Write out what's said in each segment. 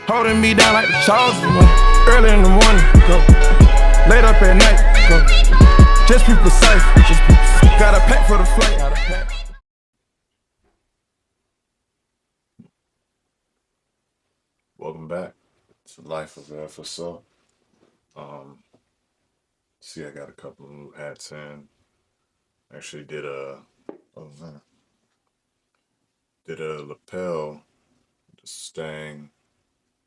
Holding me down like the chosen one. Early in the morning, go. Late up at night, go. Just be precise. Got a pack for the flight. Welcome back to Life of FSO. See, I got a couple of new hats in. Actually, oh man, did a lapel, the Stang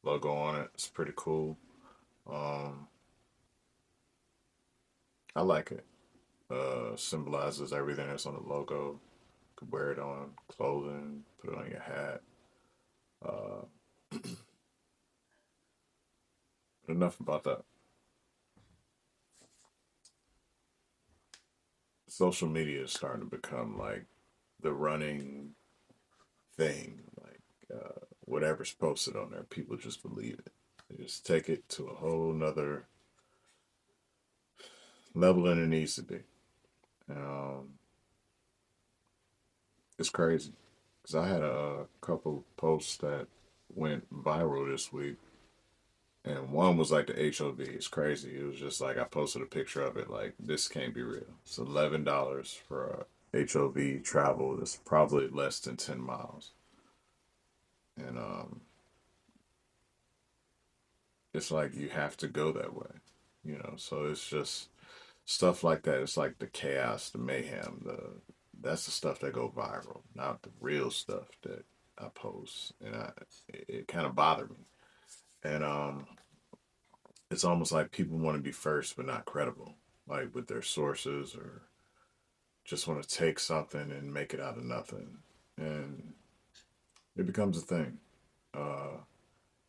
logo on it. It's pretty cool. Um, I like it. Symbolizes everything that's on the logo. Could wear it on clothing, put it on your hat. Uh, but enough about that. Social media is starting to become like the running thing. Like whatever's posted on there, people just believe it. They just take it to a whole nother level than it needs to be. Um, it's crazy because I had a couple posts that went viral this week, and one was like the HOV. It's crazy. It was just like I posted a picture of it. Like this can't be real. It's $11 for a HOV travel. That's probably less than 10 miles, and it's like you have to go that way. So it's just stuff like that. It's like the chaos, the mayhem, that's the stuff that go viral, not the real stuff that I post, and it kind of bothered me. And it's almost like people want to be first but not credible, like with their sources, or just want to take something and make it out of nothing, and it becomes a thing. Uh,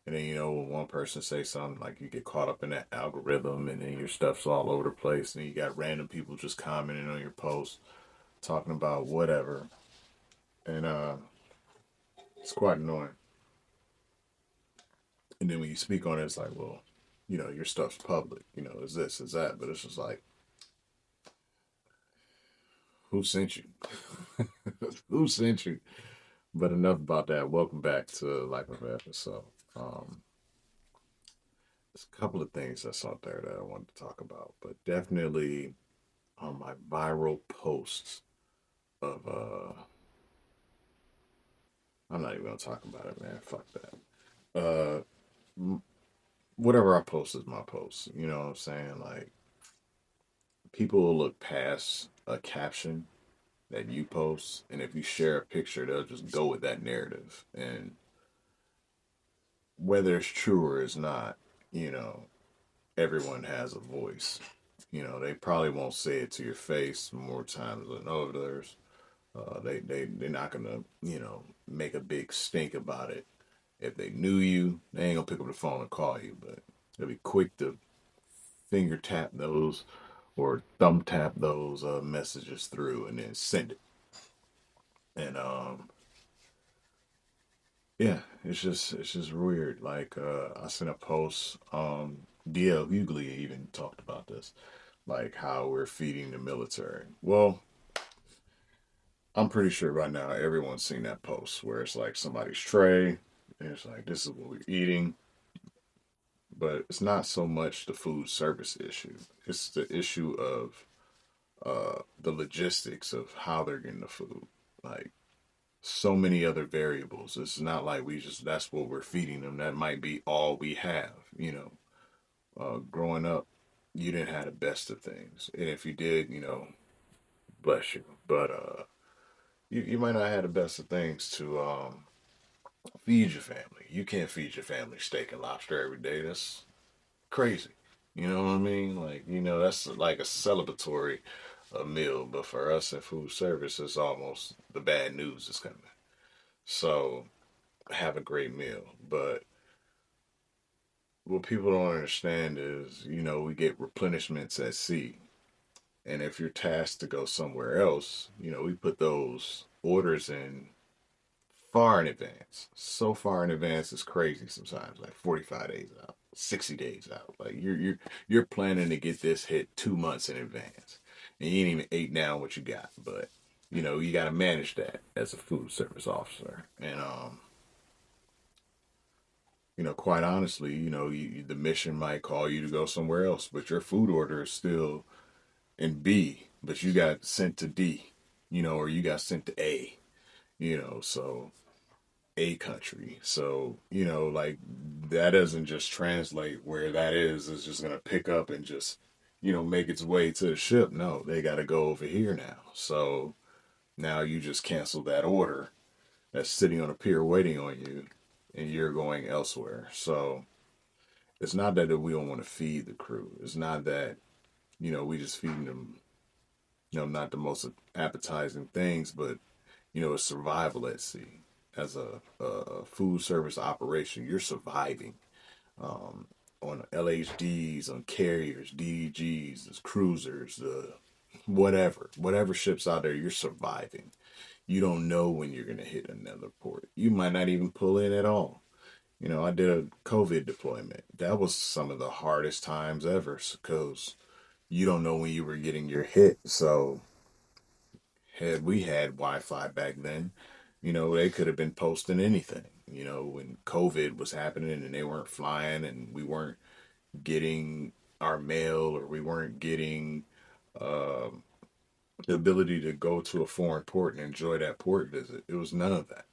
and then when one person says something, like you get caught up in that algorithm, and then your stuff's all over the place, and you got random people just commenting on your posts talking about whatever, and it's quite annoying. And then when you speak on it, it's like, well, your stuff's public. Is this, is that, but it's just like, who sent you? Who sent you? But enough about that. Welcome back to Life of Epic. So, there's a couple of things that's out there that I wanted to talk about, but definitely on my viral posts of I'm not even gonna talk about it, man. Fuck that. Whatever I post is my post. You know what I'm saying? Like, people will look past a caption that you post, and if you share a picture, they'll just go with that narrative. And whether it's true or it's not, you know, everyone has a voice. They probably won't say it to your face more times than others. They're not gonna make a big stink about it. If they knew you, they ain't gonna pick up the phone and call you, but they'll be quick to finger tap those or thumb tap those messages through and then send it. And yeah, it's just weird. Like I sent a post. DL Hughley even talked about this, like how we're feeding the military. Well, I'm pretty sure right now everyone's seen that post where it's like somebody's tray, and it's like this is what we're eating. But it's not so much the food service issue. It's the issue of the logistics of how they're getting the food. Like so many other variables. It's not like we just that's what we're feeding them. That might be all we have. Growing up, you didn't have the best of things, and if you did, bless you. But you might not have the best of things to feed your family. You can't feed your family steak and lobster every day. That's crazy. You know what I mean? Like, that's like a celebratory meal, but for us in food service, it's almost the bad news is coming. So, have a great meal. But what people don't understand is, we get replenishments at sea. And if you're tasked to go somewhere else, we put those orders in far in advance. So far in advance is crazy sometimes, like 45 days out, 60 days out. Like you're planning to get this hit 2 months in advance. And you ain't even ate down what you got. But you gotta manage that as a food service officer. And quite honestly, the mission might call you to go somewhere else, but your food order is still in B, but you got sent to D, or you got sent to A, so a country. So, like that doesn't just translate where that is. It's just going to pick up and just, make its way to the ship. No, they got to go over here now. So now you just cancel that order that's sitting on a pier waiting on you and you're going elsewhere. So it's not that we don't want to feed the crew. It's not that, we just feeding them, not the most appetizing things, but it's survival at sea. As a food service operation, you're surviving on LHDs, on carriers, DDGs, cruisers, the whatever ships out there. You're surviving. You don't know when you're gonna hit another port. You might not even pull in at all. I did a COVID deployment. That was some of the hardest times ever because you don't know when you were getting your hit. So had we had Wi-Fi back then, they could have been posting anything. When COVID was happening and they weren't flying and we weren't getting our mail or we weren't getting um, the ability to go to a foreign port and enjoy that port visit. It was none of that,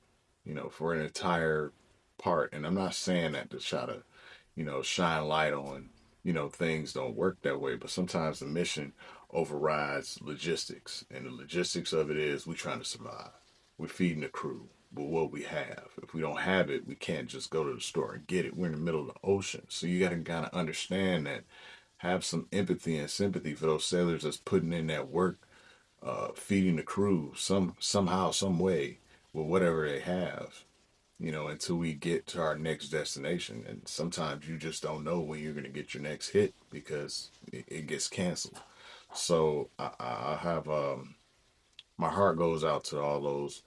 for an entire part. And I'm not saying that to try to, shine light on, things don't work that way, but sometimes the mission overrides logistics. And the logistics of it is we're trying to survive. We're feeding the crew with what we have. If we don't have it, we can't just go to the store and get it. We're in the middle of the ocean. So you got to kind of understand that, have some empathy and sympathy for those sailors that's putting in that work, feeding the crew somehow, some way, with whatever they have, until we get to our next destination. And sometimes you just don't know when you're going to get your next hit because it gets canceled. So I have my heart goes out to all those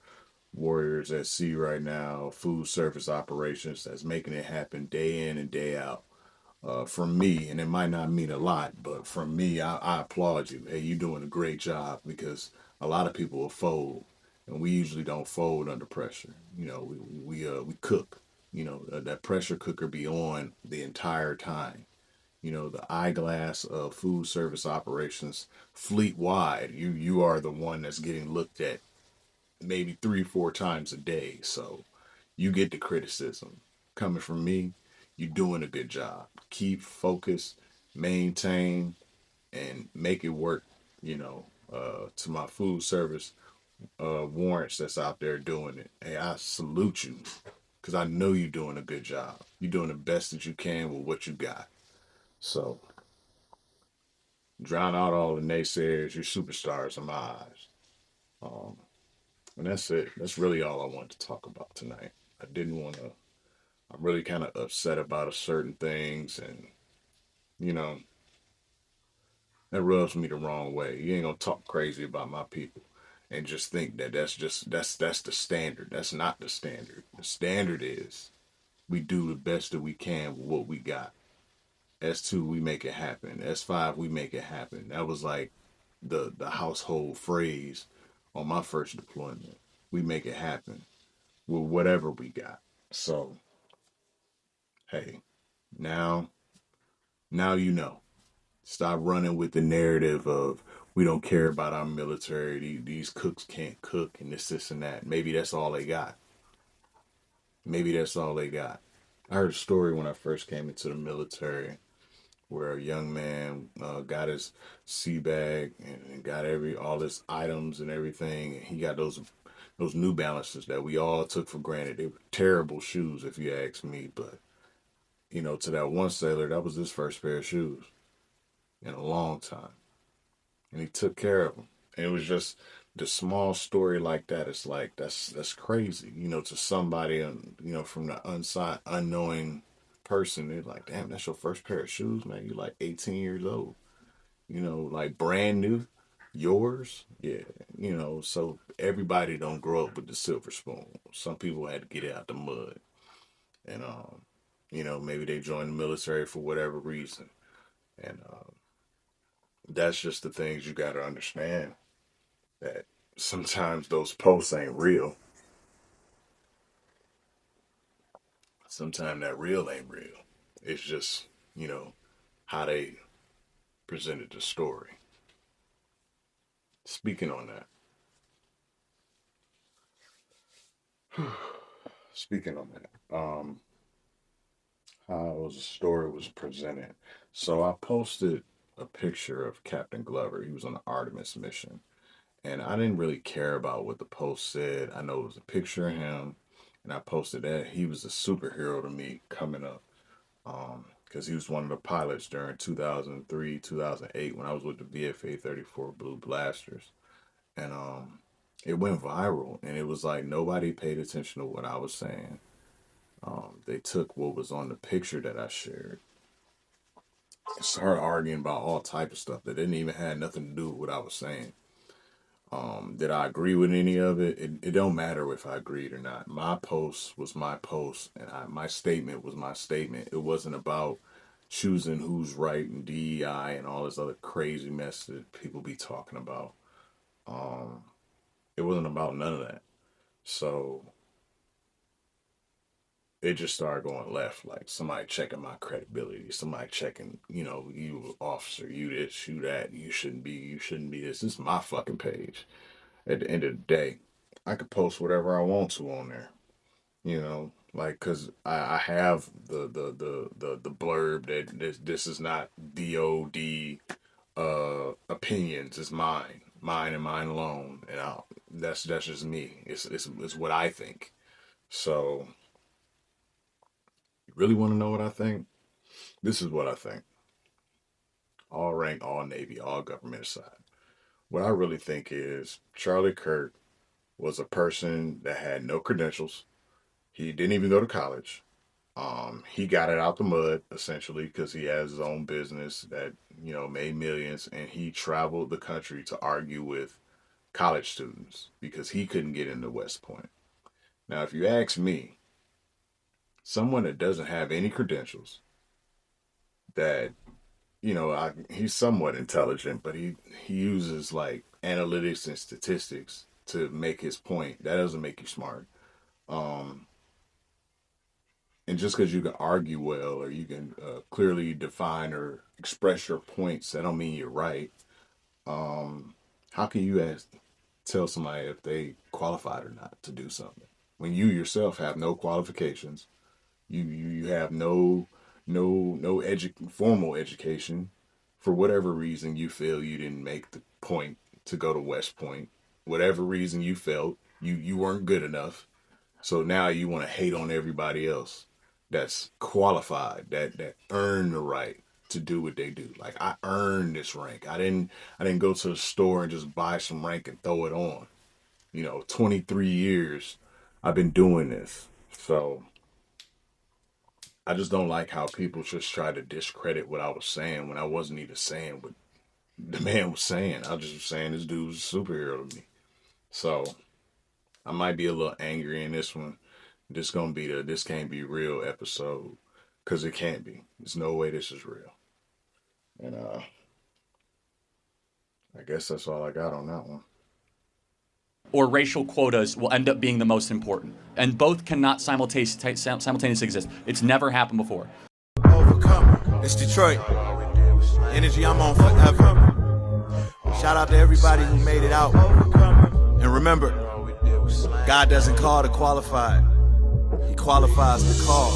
warriors at sea right now, food service operations that's making it happen day in and day out. From me, and it might not mean a lot, but from me, I applaud you. Hey, you're doing a great job because a lot of people will fold, and we usually don't fold under pressure. We cook. That pressure cooker be on the entire time. The eyeglass of food service operations fleet wide. You are the one that's getting looked at maybe 3 4 times a day. So you get the criticism coming from me. You're doing a good job. Keep focused, maintain, and make it work. To my food service warrants that's out there doing it. Hey, I salute you because I know you're doing a good job. You're doing the best that you can with what you got. So drown out all the naysayers. You're superstars in my eyes. Um, and that's it. That's really all I wanted to talk about tonight. I didn't want to. I'm really kind of upset about a certain things, and you know that rubs me the wrong way. You ain't gonna talk crazy about my people, and just think that that's the standard. That's not the standard. The standard is we do the best that we can with what we got. S2 we make it happen. S5 we make it happen. That was like the household phrase on my first deployment. We make it happen with whatever we got. So hey, now now you know. Stop running with the narrative of we don't care about our military. These cooks can't cook and this and that. Maybe that's all they got. Maybe that's all they got. I heard a story when I first came into the military where a young man got his sea bag and got all his items and everything. And he got those New Balances that we all took for granted. They were terrible shoes, if you ask me. But to that one sailor, that was his first pair of shoes in a long time, and he took care of them. And it was just the small story like that. It's like that's crazy, to somebody, from the unknowing person. They're like, damn, that's your first pair of shoes, man. You like 18 years old, like brand new, yours, yeah. So everybody don't grow up with the silver spoon. Some people had to get it out the mud, and maybe they joined the military for whatever reason, and that's just the things you got to understand, that sometimes those posts ain't real. sometimes that real ain't real. It's just, how they presented the story. Speaking on that, speaking on that, how the story was presented. So I posted a picture of Captain Glover. He was on the Artemis mission. And I didn't really care about what the post said. I know it was a picture of him. And I posted that. He was a superhero to me coming up. Because he was one of the pilots during 2003, 2008 when I was with the VFA 34 Blue Blasters. And it went viral. And it was like nobody paid attention to what I was saying. They took what was on the picture that I shared and started arguing about all type of stuff that didn't even have nothing to do with what I was saying. Did I agree with any of it? It don't matter if I agreed or not. My post was my post, and my statement was my statement. It wasn't about choosing who's right and DEI and all this other crazy mess that people be talking about. It wasn't about none of that. So it just started going left. Like somebody checking my credibility, somebody checking, you officer, you this, you that, you shouldn't be this. This is my fucking page. At the end of the day, I could post whatever I want to on there. Like, cause I have the blurb that this is not DOD opinions. It's mine and mine alone, and that's just me. It's what I think. So, you really want to know what I think? This is what I think. All rank, all Navy, all government aside. What I really think is Charlie Kirk was a person that had no credentials. He didn't even go to college. He got it out the mud essentially because he has his own business that made millions, and he traveled the country to argue with college students because he couldn't get into West Point. Now, if you ask me, someone that doesn't have any credentials, that he's somewhat intelligent, but he uses like analytics and statistics to make his point. That doesn't make you smart. And just because you can argue well or you can clearly define or express your points, that don't mean you're right. How can you tell somebody if they qualified or not to do something when you yourself have no qualifications? You have no formal education. For whatever reason you feel you didn't make the point to go to West Point. Whatever reason you felt you weren't good enough. So now you want to hate on everybody else that's qualified, that earned the right to do what they do. Like, I earned this rank. I didn't go to the store and just buy some rank and throw it on. 23 years I've been doing this. So I just don't like how people just try to discredit what I was saying when I wasn't even saying what the man was saying. I just was saying this dude was a superhero to me. So I might be a little angry in this one. This gonna be this can't be real episode, because it can't be. There's no way this is real. And I guess that's all I got on that one. Or racial quotas will end up being the most important. And both cannot simultaneously exist. It's never happened before. Overcome. It's Detroit. Energy I'm on forever. Shout out to everybody who made it out. And remember, God doesn't call the qualified. He qualifies the call.